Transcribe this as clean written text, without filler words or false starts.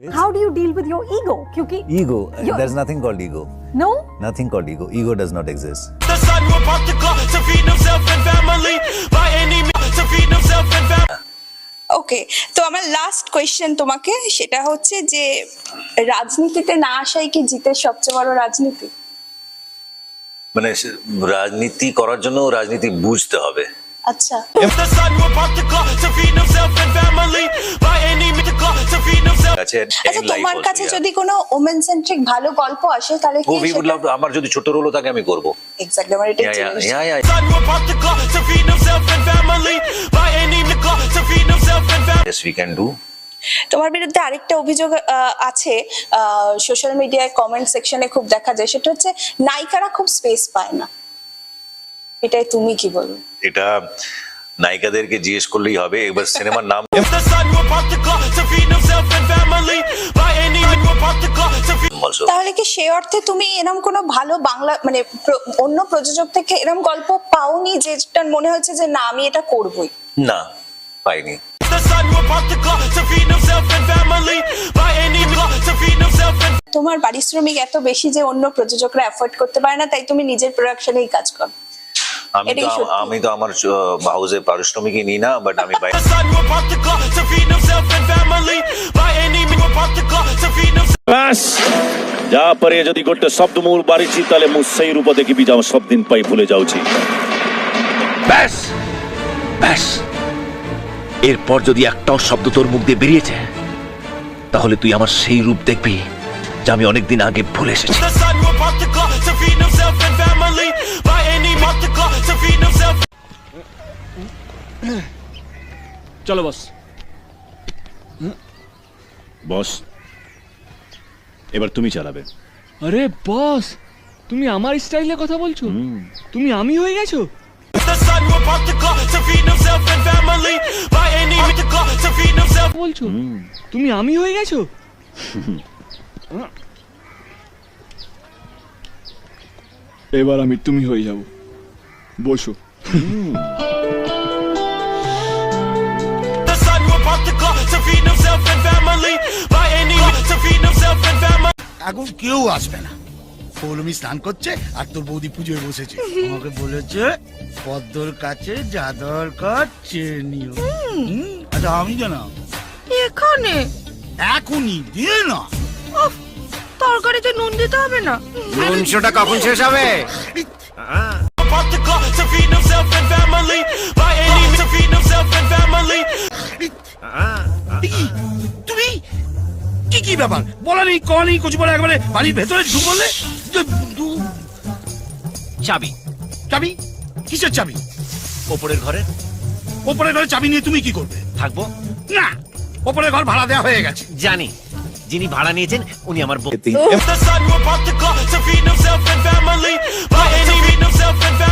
How do you deal with your ego? क्योंकि Ego. There's nothing called ego. no, Nothing called ego. Ego does not exist. The son will pop the clock to feed himself and family. By any means to feed himself and family. ওকে, তো আমার last question তোমাকে, সেটা হচ্ছে যে রাজনীতিতে না আসাই কি জিতের সবচেয়ে বড় রাজনীতি? মানে রাজনীতি করার জন্য রাজনীতি বুঝতে হবে। আচ্ছা, The son will pop the clock to feed himself and family. By any means the clock to feed himself. কাছে আচ্ছা তোমার কাছে যদি কোনো ওমেন সেন্ট্রিক ভালো গল্প আসে তাহলে কি we would love to, আমার যদি ছোট রোলও থাকে আমি করব। এক্স্যাক্টলি আমার এটাই জিনিস। The son will pop the clock to feed himself and family. By any means the clock to feed himself and family. Yes, we can do. তোমার বিরুদ্ধে আরেকটা অভিযোগ আছে, সোশ্যাল মিডিয়ায় কমেন্ট সেকশনে খুব দেখা যায়, সেটা হচ্ছে নায়িকারা খুব স্পেস পায় না। এটাই তুমি কি বলবে? এটা নায়িকাদেরকে জিজ্ঞেস করলেই হবে। এবার সিনেমার নাম The son will pop the clock to feed himself and family. By any means will pop the clock to feed. also তাহলে কি সে অর্থে তুমি এরকম কোনো ভালো বাংলা মানে অন্য প্রযোজক থেকে এরকম গল্প পাওনি যেটা মনে হচ্ছে যে না আমি এটা করবই? না, পাইনি। The son will pop the clock to feed himself and family. By any means to feed himself and তোমার পারিশ্রমিক এত বেশি যে অন্য প্রযোজকরা এফোর্ড করতে পারে না, তাই তুমি নিজের প্রোডাকশনেই কাজ করো। আমি তো আমার হাউসে পারিশ্রমিকই নিই না, বাট আমি the son will pop the clock to feed himself and family. By any means will pop the clock to feed himself. ବାସ୍ ଯାପରେ ଯଦି ଗୋଟେ ଶବ୍ଦ ମୁଁ ବାରିଛି ତାହେଲେ ମୁଁ ସେଇ ରୂପ ଦେଖିବି ଯାଉ ସବ ଦିନ ପାଇଁ ଭୁলে ଯାଉଛି। ব্যাস ব্যাস, এরপর যদি একটাও শব্দ তোর মুখ দিয়ে বেরিয়েছে তাহলে তুই আমার সেই রূপ দেখবি যা আমি অনেকদিন আগে ভুলে এসেছি। The son will pop the clock to feed himself and family. By any means the clock to feed himself. চলো বস। বস, এবার তুমি চালাবে। আরে বস, তুমি আমার স্টাইলে কথা বলছো? তুমি আমি হয়ে গেছো? The son will pop the clock to feed himself and family. By any means the clock to feed himself. বলছো তুমি আমি হয়ে গেছো? এবার আমি তুমি হয়ে যাব। বসো। The son will pop the clock to feed himself and family. By any means to feed himself and family. এখন কেউ আসবে না, পৌলমি স্নান করছে আর তোর বৌদি পুজোয় বসেছে। আমাকে বলেছে পদ্মর কাছে যা দরকার চেয়ে নিও। আচ্ছা আমি জানা এখানে এখনই দিয়ে না। তরকারিতে নুন দিতে হবে না? নুনশোটা কখন শেষ হবে? Pop the clock to feed himself and family. By any means to feed himself and family. তুমি কি কি ব্যাপার বলা নেই কওয়া নেই, কিছু বলে একবারে বাড়ির ভেতরে ঢুক বললে। চাবি চাবি? কিসের চাবি? ওপরের ঘরে ওপরের ঘরে চাবি নিয়ে তুমি কি করবে? থাকবো। না, ওপরের ঘর ভাড়া দেওয়া হয়ে গেছে। জানি, যিনি ভাড়া নিয়েছেন উনি আমার বউ। The son will pop the clock to feed himself and family. By any means himself and family.